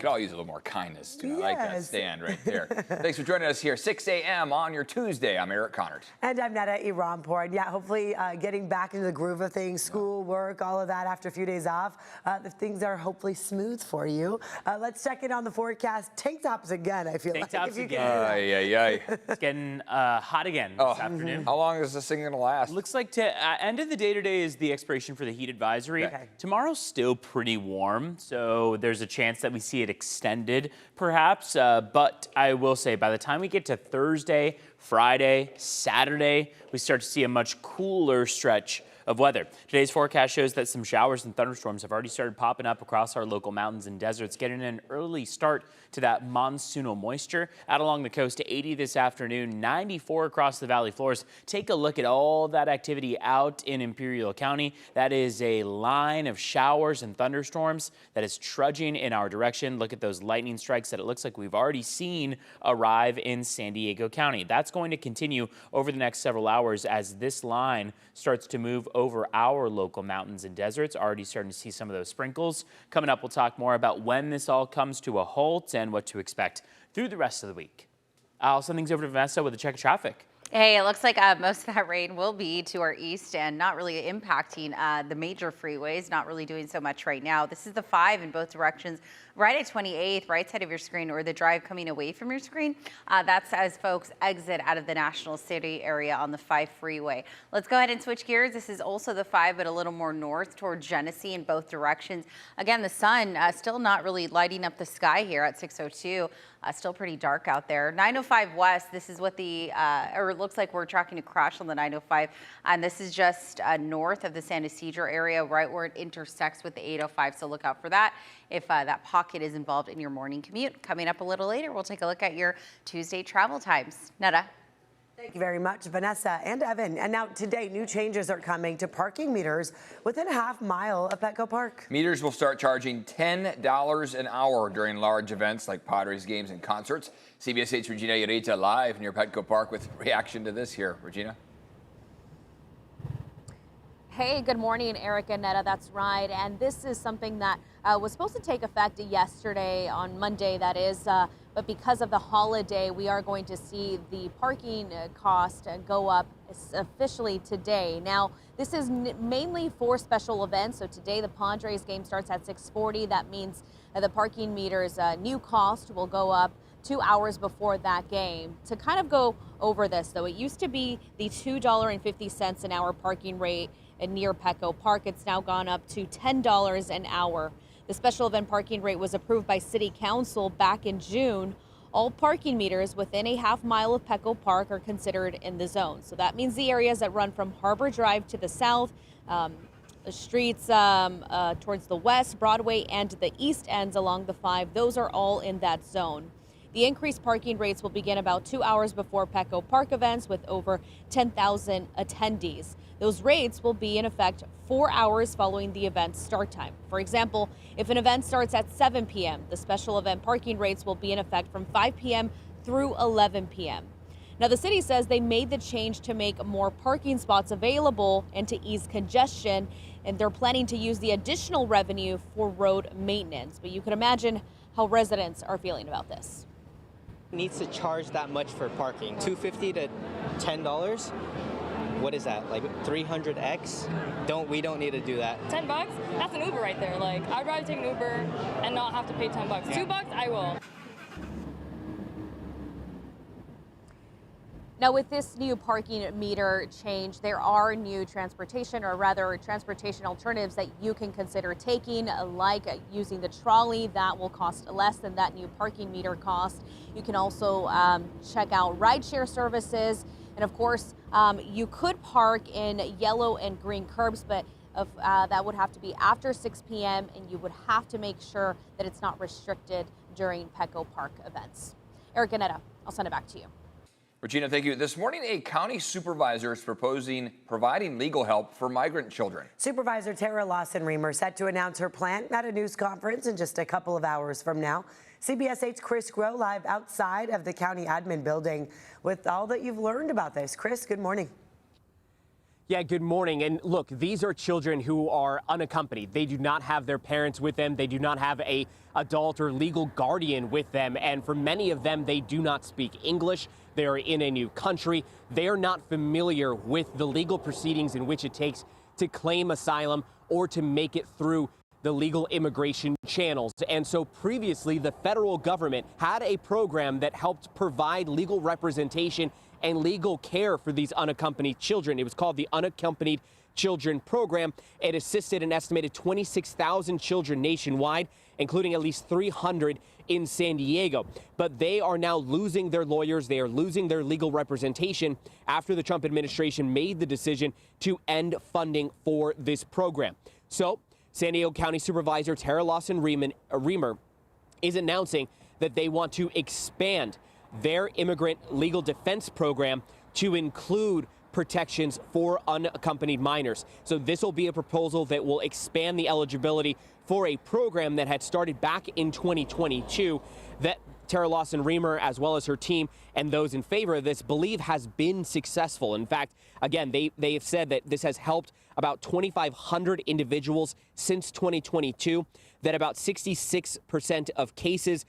could all use a little more kindness, too. I like that stand right there. Thanks for joining us here, 6 a.m. on your Tuesday. I'm Eric Connors. And I'm Netta Iranpour. And yeah, hopefully getting back into the groove of things, school, work, all of that after a few days off. The things are hopefully smooth for you. Let's check in on the forecast. Tank tops again, I feel like. Tank tops again. It's getting hot again this afternoon. How long is this thing going to last? Looks like end of the day today is the expiration for the heat advisory. Okay. Tomorrow's still pretty warm, so there's a chance that we see it extended, perhaps. But I will say, by the time we get to Thursday, Friday, Saturday, we start to see a much cooler stretch of weather. Today's forecast shows that some showers and thunderstorms have already started popping up across our local mountains and deserts, getting an early start to that monsoonal moisture. Out along the coast to 80 this afternoon, 94 across the valley floors. Take a look at all that activity out in Imperial County. That is a line of showers and thunderstorms that is trudging in our direction. Look at those lightning strikes that it looks like we've already seen arrive in San Diego County. That's going to continue over the next several hours as this line starts to move over our local mountains and deserts. Already starting to see some of those sprinkles. Coming up, we'll talk more about when this all comes to a halt and what to expect through the rest of the week. I'll send things over to Vanessa with a check of traffic. Hey, it looks like most of that rain will be to our east and not really impacting the major freeways, not really doing so much right now. This is the 5 in both directions, right at 28th, right side of your screen, or the drive coming away from your screen. That's as folks exit out of the National City area on the 5 freeway. Let's go ahead and switch gears. This is also the 5, but a little more north toward Genesee in both directions. Again, the sun still not really lighting up the sky here at 6:02. Still pretty dark out there. 905 west, this is what or it looks like we're tracking a crash on the 905. And this is just north of the San Ysidro area, right where it intersects with the 805. So look out for that if that pocket is involved in your morning commute. Coming up a little later, we'll take a look at your Tuesday travel times. Netta. Thank you very much, Vanessa and Evan. And now today, new changes are coming to parking meters within a half mile of Petco Park. Meters will start charging $10 an hour during large events like Padres games and concerts. CBS 8's Regina Yarita live near Petco Park with reaction to this here. Regina? Hey, good morning, Eric and Netta. That's right. And this is something that was supposed to take effect yesterday on Monday, that is. But because of the holiday, we are going to see the parking cost go up officially today. Now, this is mainly for special events. So today, the Padres game starts at 6:40. That means the parking meter's new cost will go up 2 hours before that game. To kind of go over this, though, it used to be the $2.50 an hour parking rate near Petco Park. It's now gone up to $10 an hour. The special event parking rate was approved by City Council back in June. All parking meters within a half mile of Petco Park are considered in the zone. So that means the areas that run from Harbor Drive to the south, the streets towards the west, Broadway, and the east ends along the 5, those are all in that zone. The increased parking rates will begin about 2 hours before Petco Park events with over 10,000 attendees. Those rates will be in effect 4 hours following the event's start time. For example, if an event starts at 7 p.m., the special event parking rates will be in effect from 5 p.m. through 11 p.m. Now, the city says they made the change to make more parking spots available and to ease congestion, and they're planning to use the additional revenue for road maintenance. But you can imagine how residents are feeling about this. Needs to charge that much for parking, $2.50 to $10. What is that, like 300x? We don't need to do that. $10? That's an Uber right there. Like, I'd rather take an Uber and not have to pay $10. $2, I will. Now, with this new parking meter change, there are new transportation, or rather transportation alternatives that you can consider taking, like using the trolley. That will cost less than that new parking meter cost. You can also check out rideshare services. And of course, you could park in yellow and green curbs, but that would have to be after 6 p.m. and you would have to make sure that it's not restricted during Petco Park events. Eric Ganetta, I'll send it back to you. Regina, thank you. This morning, a county supervisor is providing legal help for migrant children. Supervisor Tara Lawson-Remer set to announce her plan at a news conference in just a couple of hours from now. CBS 8's Chris Groh live outside of the county admin building with all that you've learned about this. Chris, good morning. Yeah, good morning. And look, these are children who are unaccompanied. They do not have their parents with them. They do not have a adult or legal guardian with them. And for many of them, they do not speak English. They are in a new country. They are not familiar with the legal proceedings in which it takes to claim asylum or to make it through the legal immigration channels. And so previously, the federal government had a program that helped provide legal representation and legal care for these unaccompanied children. It was called the Unaccompanied Children Program. It assisted an estimated 26,000 children nationwide, including at least 300 in San Diego. But they are now losing their lawyers. They are losing their legal representation after the Trump administration made the decision to end funding for this program. So San Diego County Supervisor Tara Lawson-Remer is announcing that they want to expand their immigrant legal defense program to include protections for unaccompanied minors. So this will be a proposal that will expand the eligibility for a program that had started back in 2022 that Tara Lawson-Remer, as well as her team and those in favor of this, believe has been successful. In fact, again, they have said that this has helped about 2,500 individuals since 2022, that about 66% of cases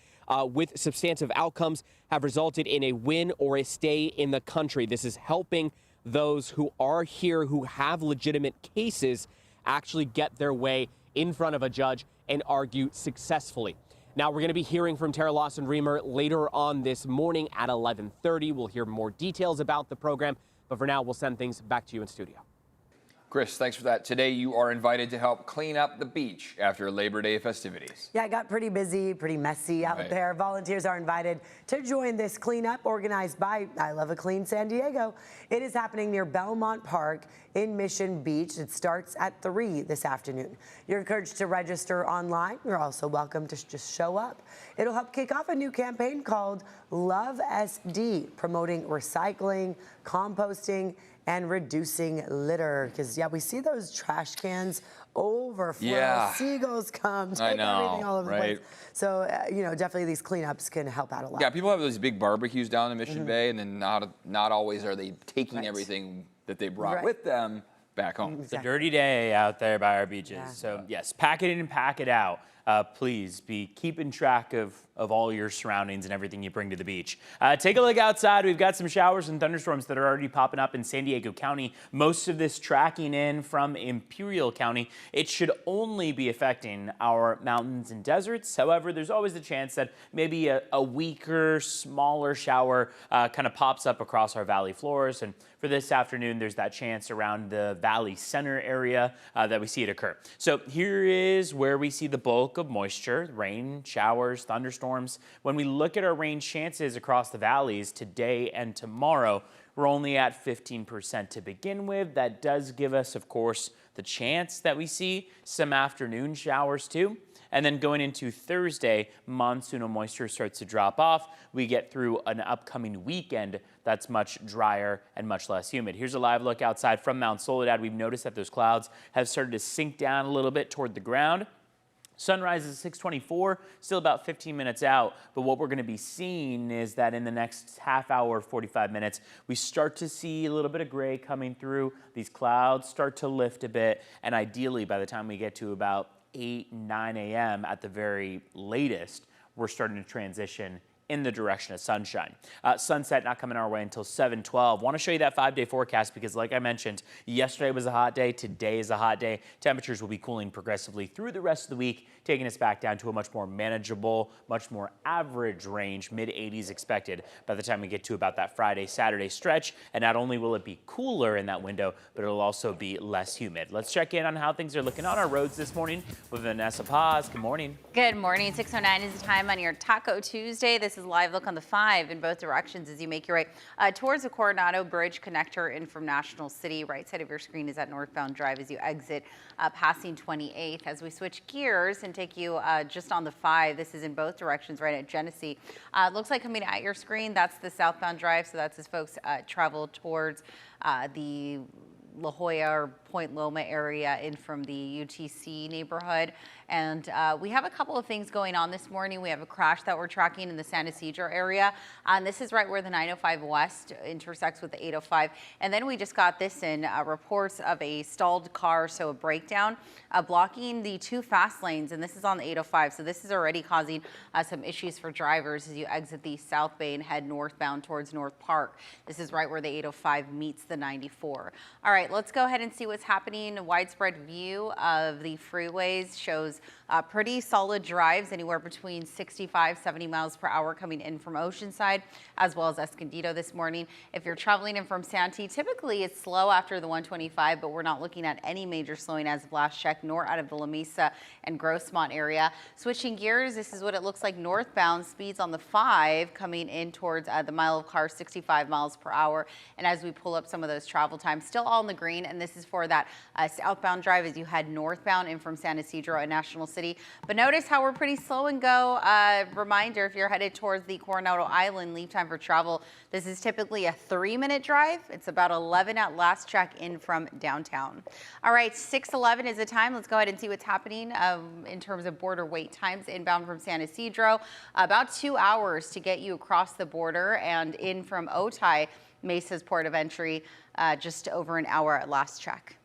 with substantive outcomes have resulted in a win or a stay in the country. This is helping those who are here who have legitimate cases actually get their way in front of a judge and argue successfully. Now, we're going to be hearing from Tara Lawson-Remer later on this morning at 11:30. We'll hear more details about the program, but for now, we'll send things back to you in studio. Chris, thanks for that. Today, you are invited to help clean up the beach after Labor Day festivities. Yeah, it got pretty busy, pretty messy out there. Volunteers are invited to join this cleanup organized by I Love a Clean San Diego. It is happening near Belmont Park in Mission Beach. It starts at 3 this afternoon. You're encouraged to register online. You're also welcome to just show up. It'll help kick off a new campaign called Love SD, promoting recycling, composting, and reducing litter. Because, yeah, we see those trash cans overflow. Yeah. Seagulls come, take everything all over the place. So, you know, definitely these cleanups can help out a lot. Yeah, people have those big barbecues down in Mission Bay, and then not always are they taking everything that they brought with them back home. It's a dirty day out there by our beaches. Yeah. So, yes, pack it in and pack it out. Please be keeping track of all your surroundings and everything you bring to the beach. Take a look outside. We've got some showers and thunderstorms that are already popping up in San Diego County. Most of this tracking in from Imperial County. It should only be affecting our mountains and deserts. However, there's always the chance that maybe a weaker, smaller shower kind of pops up across our valley floors. And for this afternoon, there's that chance around the valley center area that we see it occur. So here is where we see the bulk of moisture, rain, showers, thunderstorms. When we look at our rain chances across the valleys today and tomorrow, we're only at 15% to begin with. That does give us, of course, the chance that we see some afternoon showers too. And then going into Thursday, monsoonal moisture starts to drop off. We get through an upcoming weekend that's much drier and much less humid. Here's a live look outside from Mount Soledad. We've noticed that those clouds have started to sink down a little bit toward the ground. Sunrise is 6:24, still about 15 minutes out, but what we're going to be seeing is that in the next half hour, 45 minutes, we start to see a little bit of gray coming through. These clouds start to lift a bit, and ideally, by the time we get to about 8, 9 a.m. at the very latest, we're starting to transition in the direction of sunshine. Sunset not coming our way until 7:12. Want to show you that 5-day forecast because like I mentioned, yesterday was a hot day. Today is a hot day. Temperatures will be cooling progressively through the rest of the week, taking us back down to a much more manageable, much more average range, mid-80s expected by the time we get to about that Friday, Saturday stretch. And not only will it be cooler in that window, but it'll also be less humid. Let's check in on how things are looking on our roads this morning with Vanessa Paz. Good morning. Good morning. 6:09 is the time on your Taco Tuesday. This is live look on the 5 in both directions as you make your way towards the Coronado Bridge connector in from National City. Right side of your screen is at Northbound Drive as you exit passing 28th. As we switch gears and take you just on the 5, this is in both directions right at Genesee. Looks like coming at your screen, that's the southbound drive. So that's as folks travel towards the La Jolla or Point Loma area in from the UTC neighborhood. And we have a couple of things going on this morning. We have a crash that we're tracking in the San Ysidro area. And this is right where the 905 West intersects with the 805. And then we just got this in, reports of a stalled car, so a breakdown, blocking the 2 fast lanes. And this is on the 805. So this is already causing some issues for drivers as you exit the South Bay and head northbound towards North Park. This is right where the 805 meets the 94. All right, let's go ahead and see what's happening. A widespread view of the freeways shows pretty solid drives, anywhere between 65, 70 miles per hour coming in from Oceanside, as well as Escondido this morning. If you're traveling in from Santee, typically it's slow after the 125, but we're not looking at any major slowing as of last check, nor out of the La Mesa and Grossmont area. Switching gears, this is what it looks like northbound. Speeds on the 5 coming in towards the mile of cars, 65 miles per hour. And as we pull up some of those travel times, still all in the green. And this is for that southbound drive as you head northbound in from San Ysidro and National City. But notice how we're pretty slow and go. Reminder, if you're headed towards the Coronado Island, leave time for travel. This is typically a 3-minute drive. It's about 11 at last check in from downtown. All right, 6:11 is the time. Let's go ahead and see what's happening in terms of border wait times inbound from San Ysidro. About 2 hours to get you across the border, and in from Otay, Mesa's port of entry, just over an hour at last check.